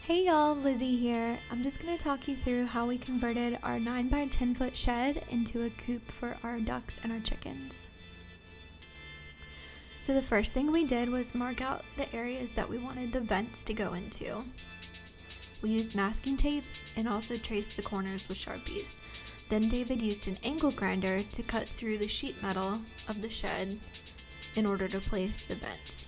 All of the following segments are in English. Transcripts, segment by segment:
Hey y'all, Lizzie here. I'm just going to talk you through how we converted our 9 by 10 foot shed into a coop for our ducks and our chickens. So the first thing we did was mark out the areas that we wanted the vents to go into. We used masking tape and also traced the corners with Sharpies. Then David used an angle grinder to cut through the sheet metal of the shed in order to place the vents.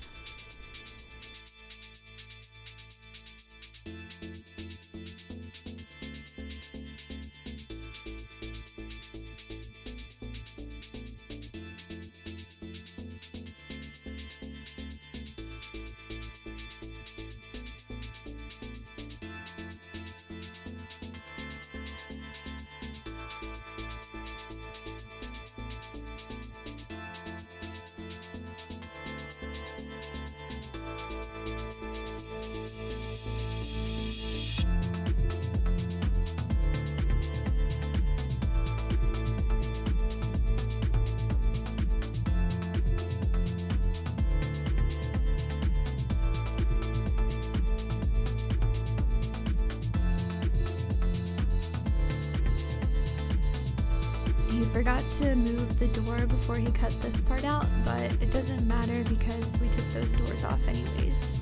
He forgot to move the door before he cut this part out, but it doesn't matter because we took those doors off anyways.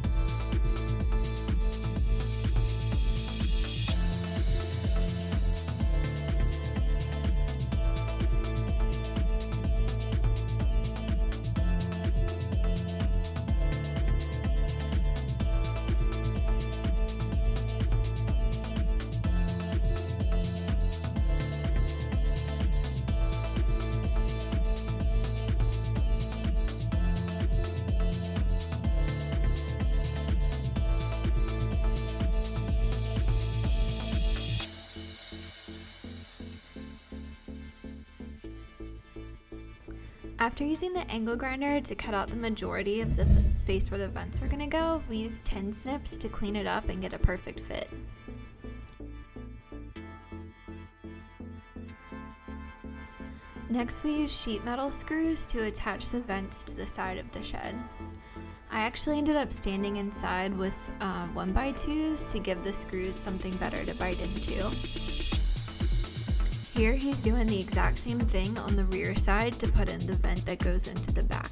After using the angle grinder to cut out the majority of the space where the vents were going to go, we used tin snips to clean it up and get a perfect fit. Next, we used sheet metal screws to attach the vents to the side of the shed. I actually ended up standing inside with 1x2s to give the screws something better to bite into. Here he's doing the exact same thing on the rear side to put in the vent that goes into the back.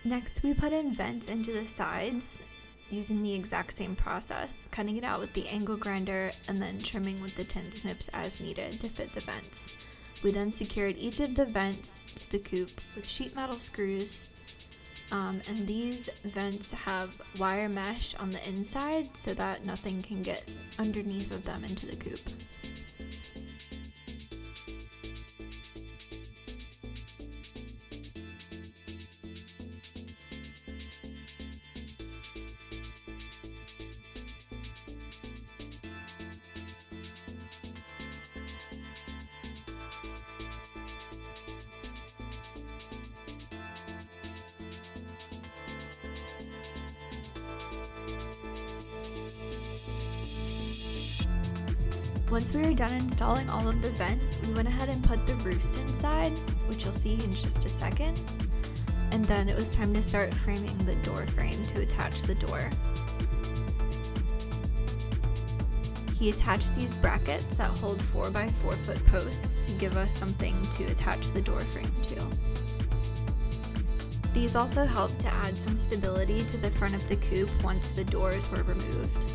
Next, we put in vents into the sides using the exact same process, cutting it out with the angle grinder and then trimming with the tin snips as needed to fit the vents. We then secured each of the vents to the coop with sheet metal screws, and these vents have wire mesh on the inside so that nothing can get underneath of them into the coop. Once we were done installing all of the vents, we went ahead and put the roost inside, which you'll see in just a second. And then it was time to start framing the door frame to attach the door. He attached these brackets that hold 4x4 foot posts to give us something to attach the door frame to. These also help to add some stability to the front of the coop once the doors were removed.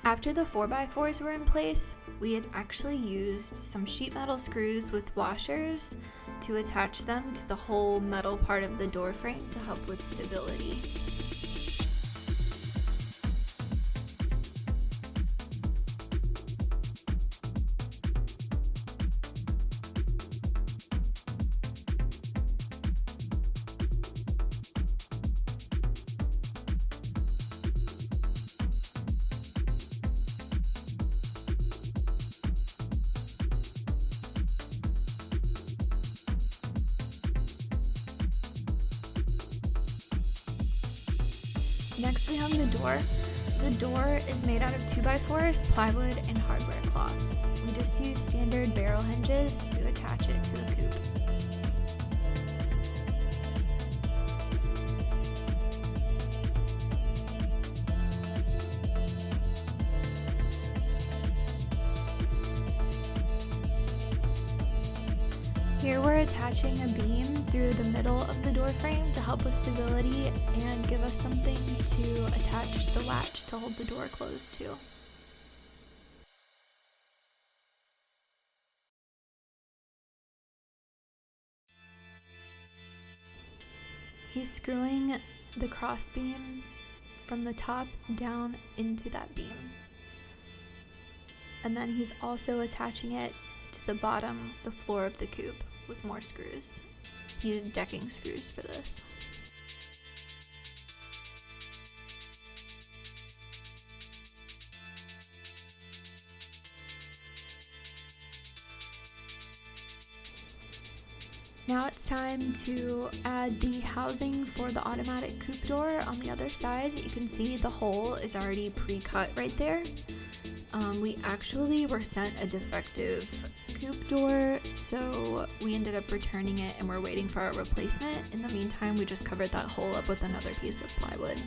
After the 4x4s were in place, we had actually used some sheet metal screws with washers to attach them to the whole metal part of the door frame to help with stability. Next we hung the door. The door is made out of 2x4s, plywood, and hardware cloth. We just use standard barrel hinges to attach it to the coop. Here we're attaching a beam through the middle of the door frame to help with stability and give us something to attach the latch to hold the door closed to. He's screwing the cross beam from the top down into that beam. And then he's also attaching it to the bottom, the floor of the coop, with more screws. He used decking screws for this. Now it's time to add the housing for the automatic coop door on the other side. You can see the hole is already pre-cut right there. We actually were sent a defective coop door, so we ended up returning it and we're waiting for our replacement. In the meantime, we just covered that hole up with another piece of plywood.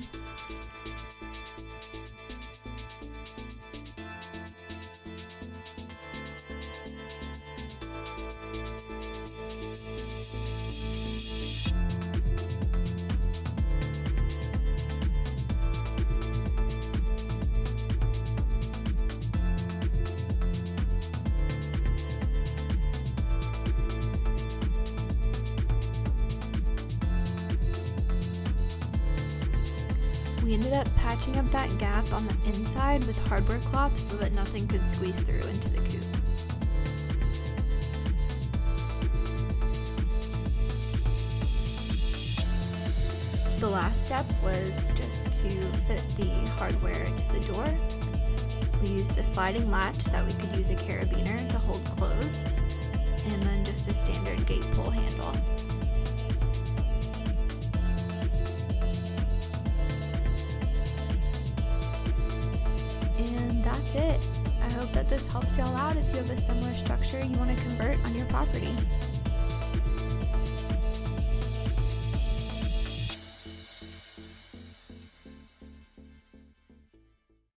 We ended up patching up that gap on the inside with hardware cloth so that nothing could squeeze through into the coop. The last step was just to fit the hardware to the door. We used a sliding latch that we could use a carabiner to hold closed, and then just a standard gate pull handle. And that's it. I hope that this helps y'all out if you have a similar structure you want to convert on your property.